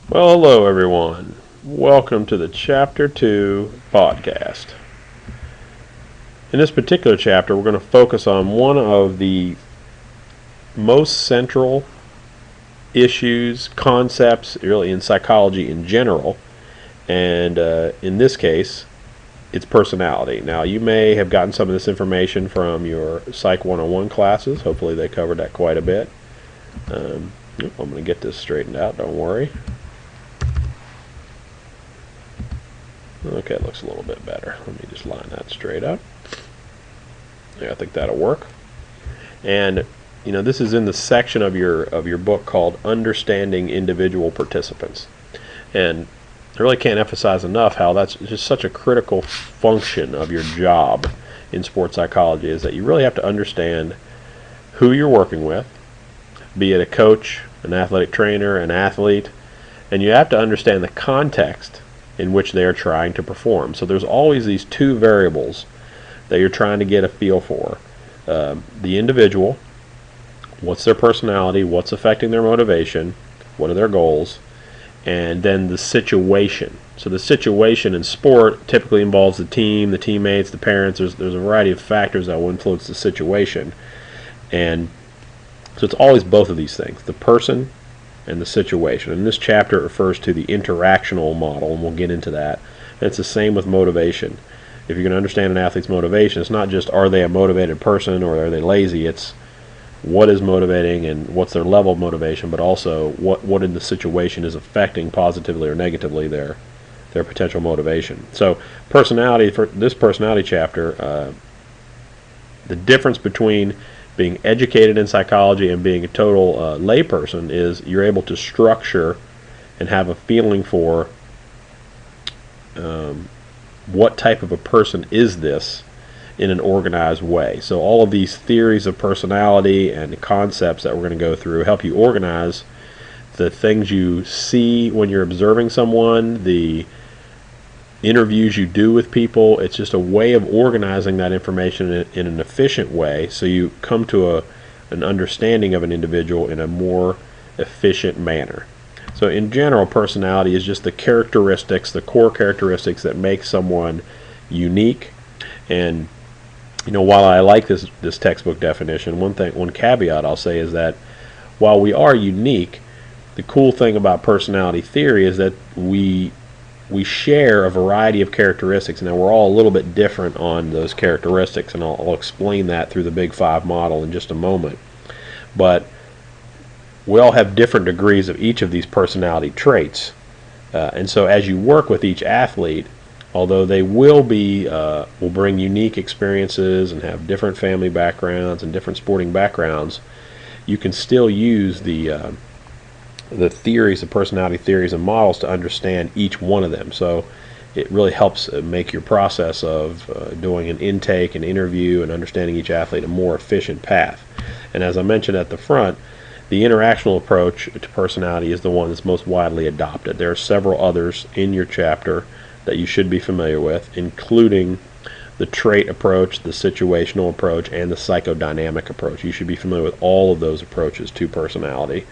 Well, hello everyone. Welcome to the Chapter 2 podcast. In this particular chapter, we're going to focus on one of the most central issues, concepts, really in psychology in general, and in this case, it's personality. Now, you may have gotten some of this information from your Psych 101 classes. Hopefully they covered that quite a bit. I'm going to get this straightened out, don't worry. Okay, it looks a little bit better. Let me just line that straight up. Yeah, I think that'll work. And this is in the section of your book called Understanding Individual Participants. And I really can't emphasize enough how that's just such a critical function of your job in sports psychology, is that you really have to understand who you're working with, be it a coach, an athletic trainer, an athlete, and you have to understand the context in which they are trying to perform. So there's always these two variables that you're trying to get a feel for. The individual, what's their personality, what's affecting their motivation, what are their goals, and then the situation. So the situation in sport typically involves the team, the teammates, the parents. There's a variety of factors that will influence the situation. And so it's always both of these things, the person and the situation. And this chapter refers to the interactional model, and we'll get into that. And it's the same with motivation. If you're going to understand an athlete's motivation, it's not just are they a motivated person or are they lazy. It's what is motivating and what's their level of motivation, but also what in the situation is affecting positively or negatively their potential motivation. So personality, for this personality chapter, the difference between being educated in psychology and being a total layperson is you're able to structure and have a feeling for what type of a person is this in an organized way. So all of these theories of personality and concepts that we're going to go through help you organize the things you see when you're observing someone, the interviews you do with people. It's just a way of organizing that information in an efficient way, so you come to an understanding of an individual in a more efficient manner. So in general, personality is just the characteristics, the core characteristics that make someone unique. And while I like this textbook definition, one caveat I'll say is that while we are unique, the cool thing about personality theory is that we share a variety of characteristics. Now, we're all a little bit different on those characteristics, and I'll explain that through the Big Five model in just a moment. But we all have different degrees of each of these personality traits. And so as you work with each athlete, although they will bring unique experiences and have different family backgrounds and different sporting backgrounds, you can still use the theories, the personality theories and models to understand each one of them. So it really helps make your process of doing an intake, an interview, and understanding each athlete a more efficient path. And as I mentioned at the front, the interactional approach to personality is the one that's most widely adopted. There are several others in your chapter that you should be familiar with, including the trait approach, the situational approach, and the psychodynamic approach. You should be familiar with all of those approaches to personality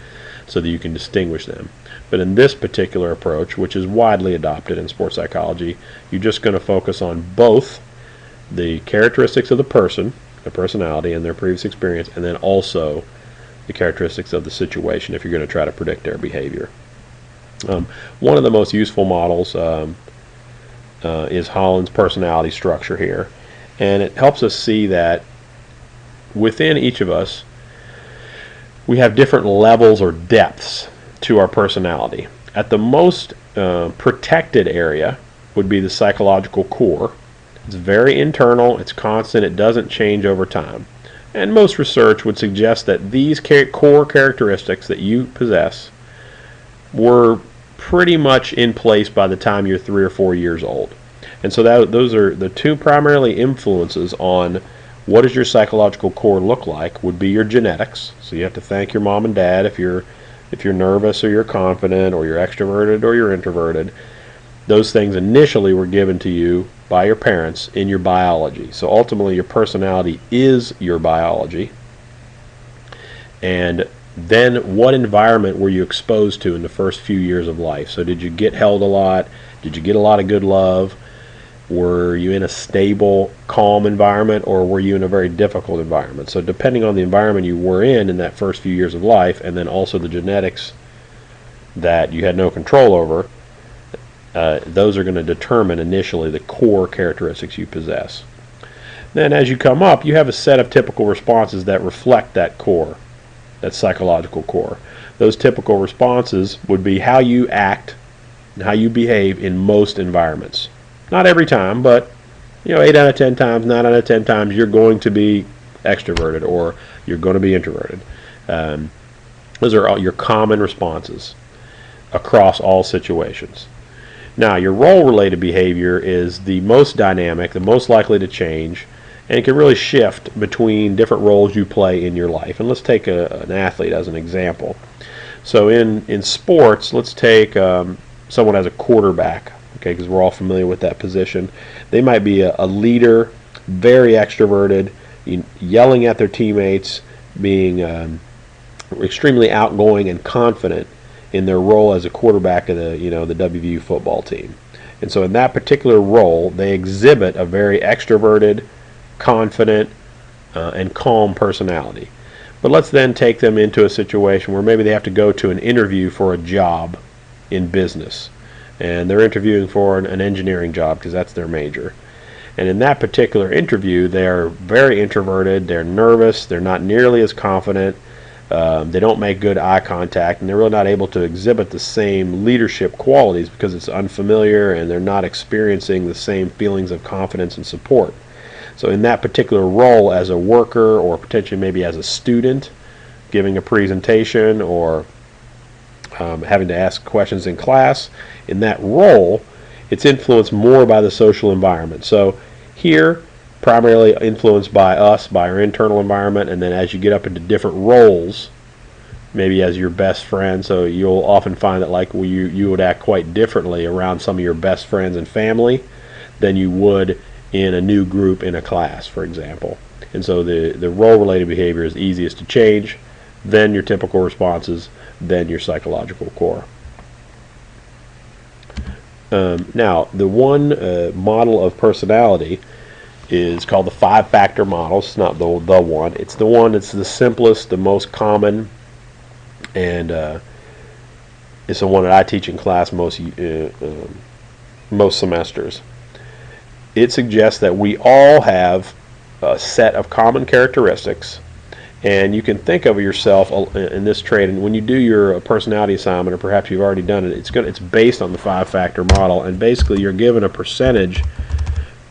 so that you can distinguish them. But in this particular approach, which is widely adopted in sports psychology, you're just going to focus on both the characteristics of the person, the personality, and their previous experience, and then also the characteristics of the situation if you're going to try to predict their behavior. One of the most useful models is Holland's personality structure here. And it helps us see that within each of us, we have different levels or depths to our personality. At the most protected area would be the psychological core. It's very internal, it's constant, it doesn't change over time. And most research would suggest that these core characteristics that you possess were pretty much in place by the time you're 3 or 4 years old. And so those are the two primarily influences on what does your psychological core look like would be your genetics. So you have to thank your mom and dad if you're nervous or you're confident or you're extroverted or you're introverted. Those things initially were given to you by your parents in your biology. So ultimately your personality is your biology. And Then what environment were you exposed to in the first few years of life? So did you get held a lot? Did you get a lot of good love? Were you in a stable, calm environment, or were you in a very difficult environment? So depending on the environment you were in that first few years of life, and then also the genetics that you had no control over, those are going to determine initially the core characteristics you possess. Then as you come up, you have a set of typical responses that reflect that core, that psychological core. Those typical responses would be how you act and how you behave in most environments. Not every time, but 8 out of 10 times, 9 out of 10 times, you're going to be extroverted or you're going to be introverted. Those are all your common responses across all situations. Now, your role-related behavior is the most dynamic, the most likely to change, and it can really shift between different roles you play in your life. And let's take an athlete as an example. So in sports, let's take someone as a quarterback, okay, because we're all familiar with that position. They might be a leader, very extroverted, yelling at their teammates, being extremely outgoing and confident in their role as a quarterback of the WVU football team. And so in that particular role, they exhibit a very extroverted, confident, and calm personality. But let's then take them into a situation where maybe they have to go to an interview for a job in business. And they're interviewing for an engineering job because that's their major. And in that particular interview, they're very introverted, they're nervous, they're not nearly as confident, they don't make good eye contact, and they're really not able to exhibit the same leadership qualities because it's unfamiliar and they're not experiencing the same feelings of confidence and support. So in that particular role as a worker, or potentially maybe as a student giving a presentation, or having to ask questions in class, in that role it's influenced more by the social environment. So here, primarily influenced by us, by our internal environment, and then as you get up into different roles, maybe as your best friend, so you'll often find that you would act quite differently around some of your best friends and family than you would in a new group in a class, for example. And so the role-related behavior is easiest to change, then your typical responses, then your psychological core. Now, the one model of personality is called the FiveFactor Model. It's not the one. It's the one that's the simplest, the most common, and it's the one that I teach in class most semesters. It suggests that we all have a set of common characteristics, and you can think of yourself in this trait. And when you do your personality assignment, or perhaps you've already done it, it's based on the FiveFactor Model, and basically you're given a percentage,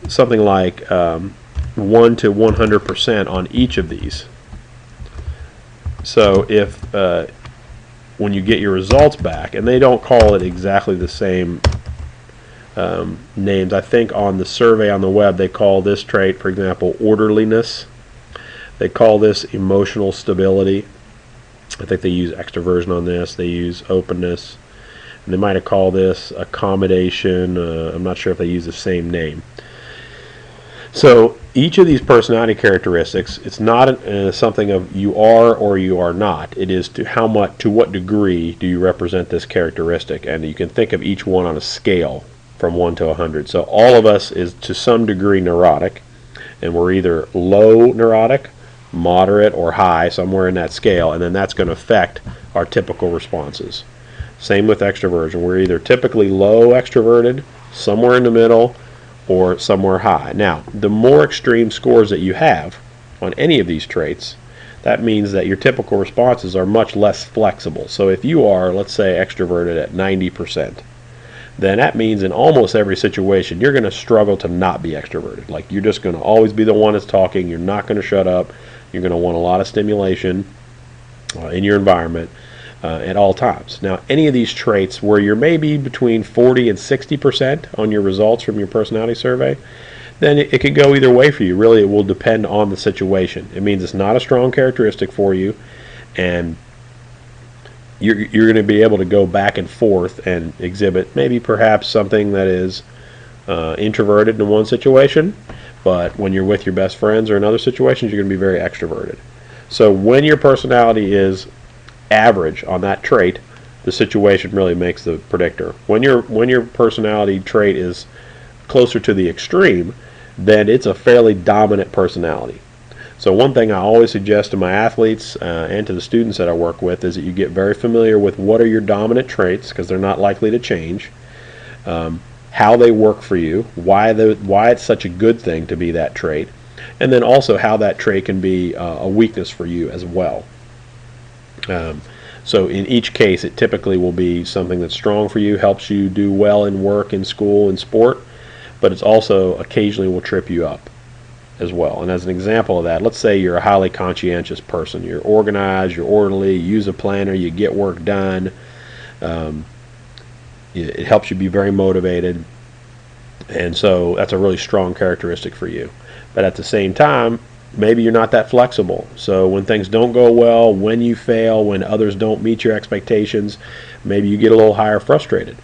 something like 1 to 100% on each of these. So if when you get your results back, and they don't call it exactly the same names. I think on the survey on the web they call this trait, for example, orderliness. They call this emotional stability. I think they use extroversion on this. They use openness. And they might have called this accommodation. I'm not sure if they use the same name. So each of these personality characteristics, it's not something of you are or you are not. It is to what degree do you represent this characteristic, and you can think of each one on a scale from 1 to 100. So all of us is to some degree neurotic, and we're either low neurotic, moderate, or high, somewhere in that scale, and then that's going to affect our typical responses. Same with extroversion. We're either typically low extroverted, somewhere in the middle, or somewhere high. Now, the more extreme scores that you have on any of these traits, that means that your typical responses are much less flexible. So if you are, let's say, extroverted at 90%, then that means in almost every situation you're going to struggle to not be extroverted. Like, you're just going to always be the one that's talking. You're not going to shut up. You're going to want a lot of stimulation in your environment at all times. Now, any of these traits where you're maybe between 40 and 60% on your results from your personality survey, then it could go either way for you. Really, it will depend on the situation. It means it's not a strong characteristic for you, and you're going to be able to go back and forth and exhibit maybe perhaps something that is introverted in one situation, but when you're with your best friends or in other situations, you're going to be very extroverted. So when your personality is average on that trait, the situation really makes the predictor. When your personality trait is closer to the extreme, then it's a fairly dominant personality. So one thing I always suggest to my athletes and to the students that I work with is that you get very familiar with what are your dominant traits, because they're not likely to change, how they work for you, why it's such a good thing to be that trait, and then also how that trait can be a weakness for you as well. So in each case, it typically will be something that's strong for you, helps you do well in work, in school, in sport, but it's also occasionally will trip you up as well. And as an example of that, let's say you're a highly conscientious person. You're organized, you're orderly, you use a planner, you get work done. It helps you be very motivated, and so that's a really strong characteristic for you. But at the same time, maybe you're not that flexible. So when things don't go well, when you fail, when others don't meet your expectations, maybe you get a little higher frustrated.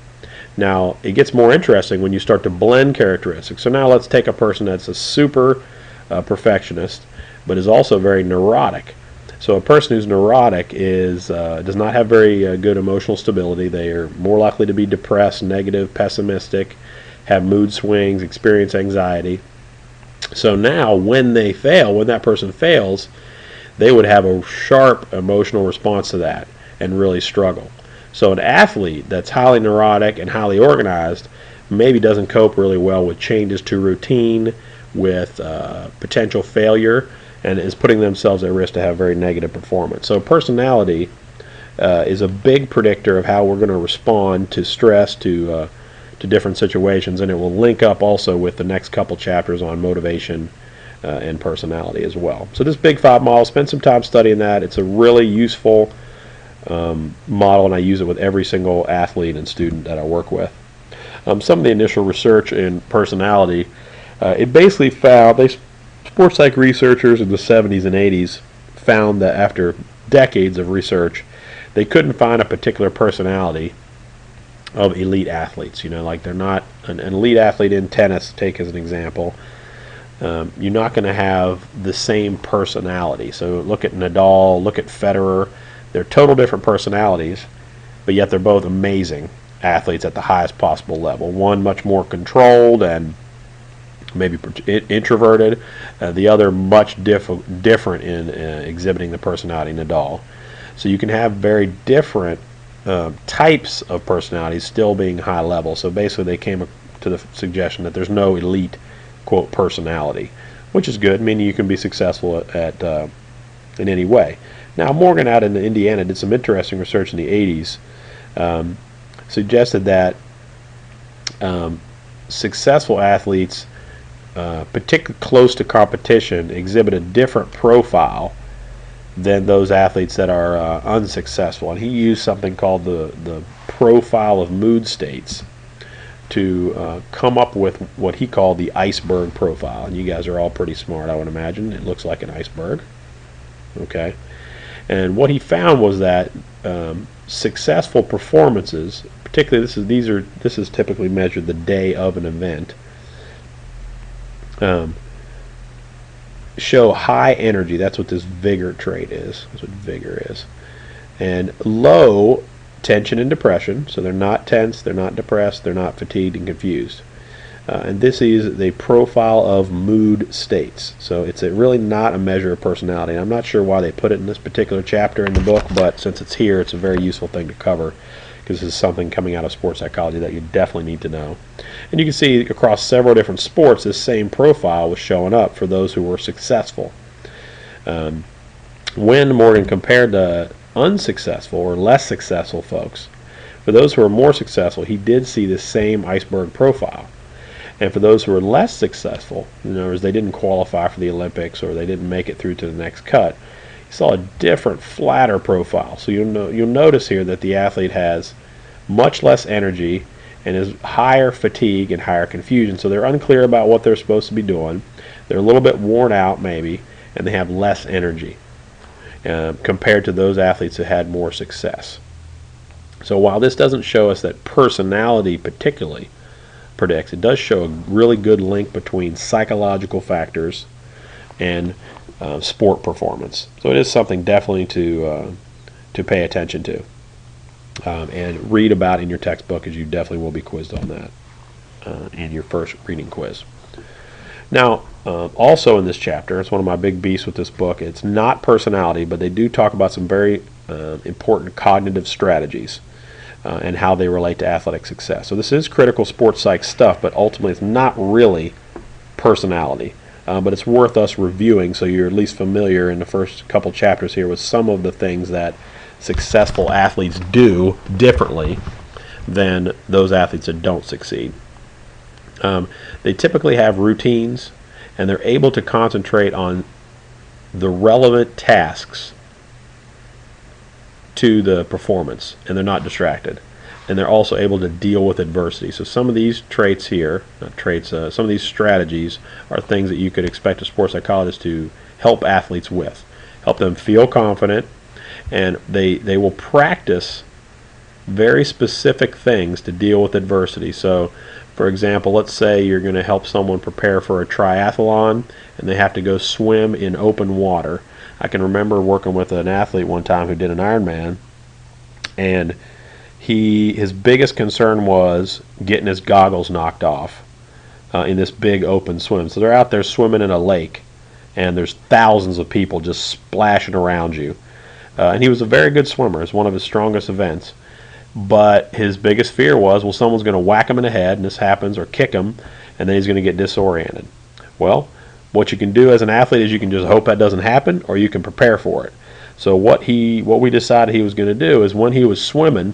Now, it gets more interesting when you start to blend characteristics. So now let's take a person that's a super perfectionist, but is also very neurotic. So a person who's neurotic does not have very good emotional stability. They are more likely to be depressed, negative, pessimistic, have mood swings, experience anxiety. So now when that person fails, they would have a sharp emotional response to that and really struggle. So an athlete that's highly neurotic and highly organized maybe doesn't cope really well with changes to routine, with potential failure, and is putting themselves at risk to have very negative performance. So personality is a big predictor of how we're going to respond to stress, to different situations, and it will link up also with the next couple chapters on motivation and personality as well. So this Big Five model, spend some time studying that. It's a really useful model, and I use it with every single athlete and student that I work with. Some of the initial research in personality, it basically found, sports psych researchers in the 70s and 80s found that after decades of research, they couldn't find a particular personality of elite athletes. Like they're not an elite athlete in tennis, take as an example. You're not going to have the same personality. So look at Nadal, look at Federer. They're total different personalities, but yet they're both amazing athletes at the highest possible level. One much more controlled and maybe introverted, the other much different in exhibiting the personality, Nadal. So you can have very different types of personalities still being high level. So basically they came to the suggestion that there's no elite, quote, personality, which is good, meaning you can be successful at in any way. Now, Morgan out in Indiana did some interesting research in the 80s, suggested that successful athletes, particularly close to competition, exhibit a different profile than those athletes that are unsuccessful. And he used something called the profile of mood states to come up with what he called the iceberg profile. And you guys are all pretty smart, I would imagine. It looks like an iceberg. Okay. And what he found was that successful performances, particularly this is typically measured the day of an event, show high energy. That's what this vigor trait is. That's what vigor is. And low tension and depression. So they're not tense, they're not depressed, they're not fatigued and confused. And this is the profile of mood states. So it's really not a measure of personality. And I'm not sure why they put it in this particular chapter in the book, but since it's here, it's a very useful thing to cover, because this is something coming out of sports psychology that you definitely need to know. And you can see across several different sports, this same profile was showing up for those who were successful. When Morgan compared to unsuccessful or less successful folks, for those who were more successful, he did see the same iceberg profile. And for those who were less successful, in other words, they didn't qualify for the Olympics or they didn't make it through to the next cut, you saw a different, flatter profile. So you'll notice here that the athlete has much less energy and is higher fatigue and higher confusion. So they're unclear about what they're supposed to be doing. They're a little bit worn out maybe, and they have less energy compared to those athletes who had more success. So while this doesn't show us that personality particularly predicts, it does show a really good link between psychological factors and sport performance. So it is something definitely to to pay attention to and read about in your textbook, as you definitely will be quizzed on that in your first reading quiz. Now, also in this chapter, it's one of my big beasts with this book. It's not personality, but they do talk about some very important cognitive strategies and how they relate to athletic success. So this is critical sports psych stuff, but ultimately it's not really personality. But it's worth us reviewing so you're at least familiar in the first couple chapters here with some of the things that successful athletes do differently than those athletes that don't succeed. They typically have routines, and they're able to concentrate on the relevant tasks to the performance, and they're not distracted. And they're also able to deal with adversity. So some of these traits here, some of these strategies are things that you could expect a sports psychologist to help athletes with. Help them feel confident, and they will practice very specific things to deal with adversity. So, for example, let's say you're going to help someone prepare for a triathlon, and they have to go swim in open water. I can remember working with an athlete one time who did an Ironman, and his biggest concern was getting his goggles knocked off in this big open swim. So they're out there swimming in a lake, and there's thousands of people just splashing around you. And he was a very good swimmer. It's one of his strongest events. But his biggest fear was, well, someone's going to whack him in the head, and this happens, or kick him, and then he's going to get disoriented. Well, what you can do as an athlete is you can just hope that doesn't happen, or you can prepare for it. So what we decided he was going to do is when he was swimming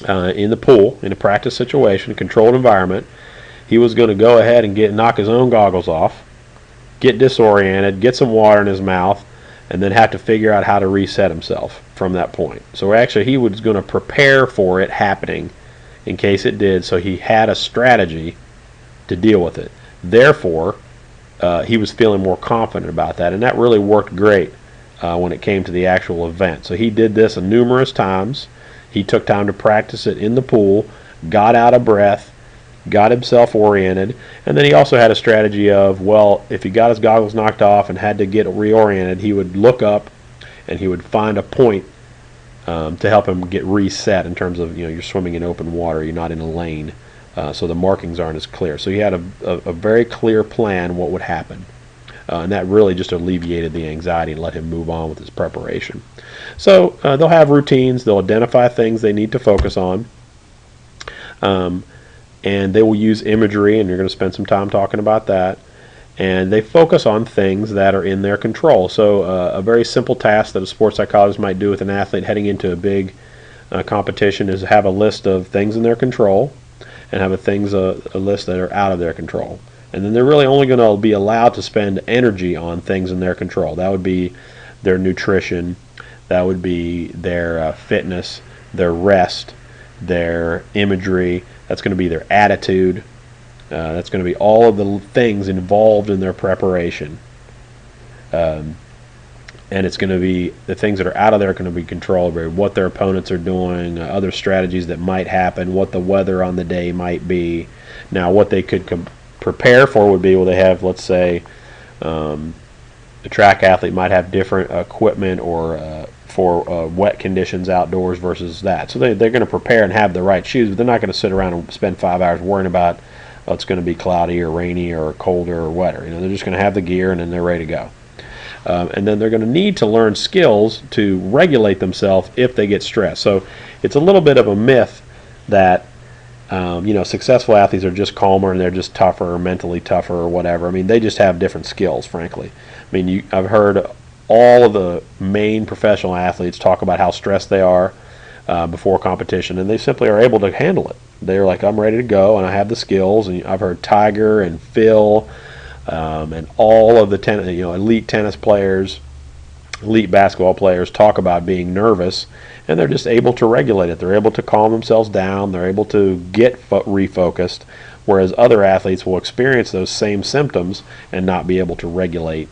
in the pool, in a practice situation, a controlled environment, he was going to go ahead and knock his own goggles off, get disoriented, get some water in his mouth, and then have to figure out how to reset himself from that point. So actually he was going to prepare for it happening in case it did, so he had a strategy to deal with it. Therefore, he was feeling more confident about that, and that really worked great when it came to the actual event. So he did this numerous times. He took time to practice it in the pool, got out of breath, got himself oriented, and then he also had a strategy of, well, if he got his goggles knocked off and had to get reoriented, he would look up and he would find a point to help him get reset in terms of, you're swimming in open water, you're not in a lane, so the markings aren't as clear. So he had a very clear plan what would happen, and that really just alleviated the anxiety and let him move on with his preparation. So they'll have routines, they'll identify things they need to focus on, and they will use imagery, and you're going to spend some time talking about that. And they focus on things that are in their control. So a very simple task that a sports psychologist might do with an athlete heading into a big competition is have a list of things in their control and have a list that are out of their control. And then they're really only going to be allowed to spend energy on things in their control. That would be their nutrition, that would be their fitness, their rest, their imagery, that's going to be their attitude, that's going to be all of the things involved in their preparation. And it's going to be the things that are out of there going to be controlled by what their opponents are doing, other strategies that might happen, what the weather on the day might be. Now, what they could prepare for would be, well, they have, let's say, a track athlete might have different equipment or for wet conditions outdoors versus that. So they're going to prepare and have the right shoes, but they're not going to sit around and spend 5 hours worrying about it's going to be cloudy or rainy or colder or wetter. They're just going to have the gear and then they're ready to go. And then they're going to need to learn skills to regulate themselves if they get stressed. So it's a little bit of a myth that successful athletes are just calmer and they're just tougher or mentally tougher or whatever. I mean, they just have different skills, frankly. I mean, I've heard all of the main professional athletes talk about how stressed they are before competition, and they simply are able to handle it. They're like, I'm ready to go, and I have the skills. And I've heard Tiger and Phil and all of the elite tennis players, elite basketball players talk about being nervous, and they're just able to regulate it. They're able to calm themselves down. They're able to get refocused, whereas other athletes will experience those same symptoms and not be able to regulate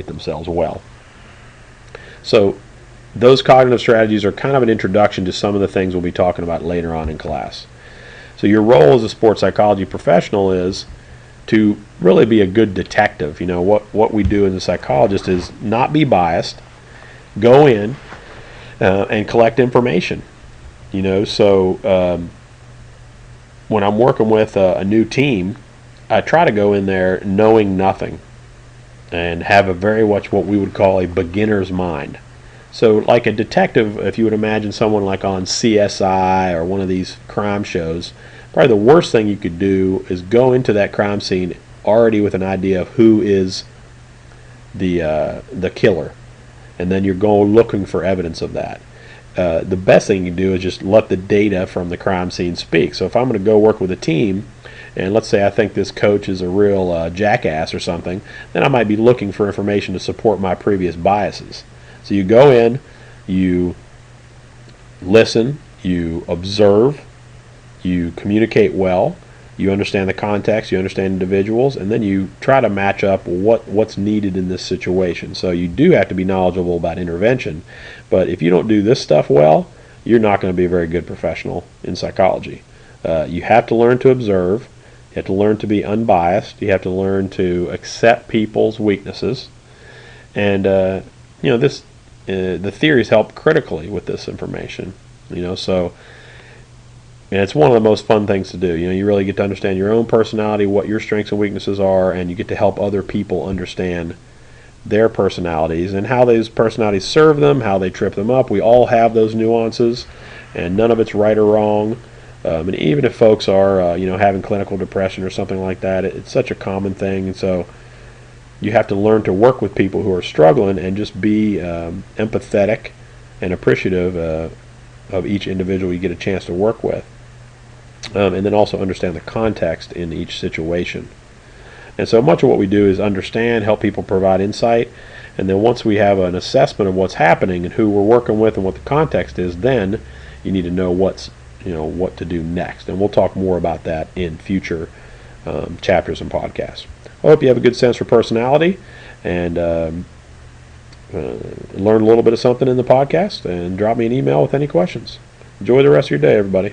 themselves well. So those cognitive strategies are kind of an introduction to some of the things we'll be talking about later on in class. So your role as a sports psychology professional is to really be a good detective. What we do as a psychologist is not be biased, go in and collect information. So when I'm working with a new team, I try to go in there knowing nothing and have a very much what we would call a beginner's mind. So like a detective, if you would imagine someone like on CSI or one of these crime shows, probably the worst thing you could do is go into that crime scene already with an idea of who is the killer, and then you're going looking for evidence of that. The best thing you can do is just let the data from the crime scene speak. So if I'm going to go work with a team, and let's say I think this coach is a real jackass or something, then I might be looking for information to support my previous biases. So you go in, you listen, you observe, you communicate well, you understand the context, you understand individuals, and then you try to match up what's needed in this situation. So you do have to be knowledgeable about intervention, but if you don't do this stuff well, you're not going to be a very good professional in psychology. You have to learn to observe, you have to learn to be unbiased, you have to learn to accept people's weaknesses, and the theories help critically with this information. So. And it's one of the most fun things to do. You really get to understand your own personality, what your strengths and weaknesses are, and you get to help other people understand their personalities and how those personalities serve them, how they trip them up. We all have those nuances, and none of it's right or wrong. And even if folks are, having clinical depression or something like that, it's such a common thing. And so you have to learn to work with people who are struggling and just be empathetic and appreciative of each individual you get a chance to work with. And then also understand the context in each situation. And so much of what we do is understand, help people provide insight, and then once we have an assessment of what's happening and who we're working with and what the context is, then you need to know what to do next. And we'll talk more about that in future chapters and podcasts. I hope you have a good sense for personality and learn a little bit of something in the podcast, and drop me an email with any questions. Enjoy the rest of your day, everybody.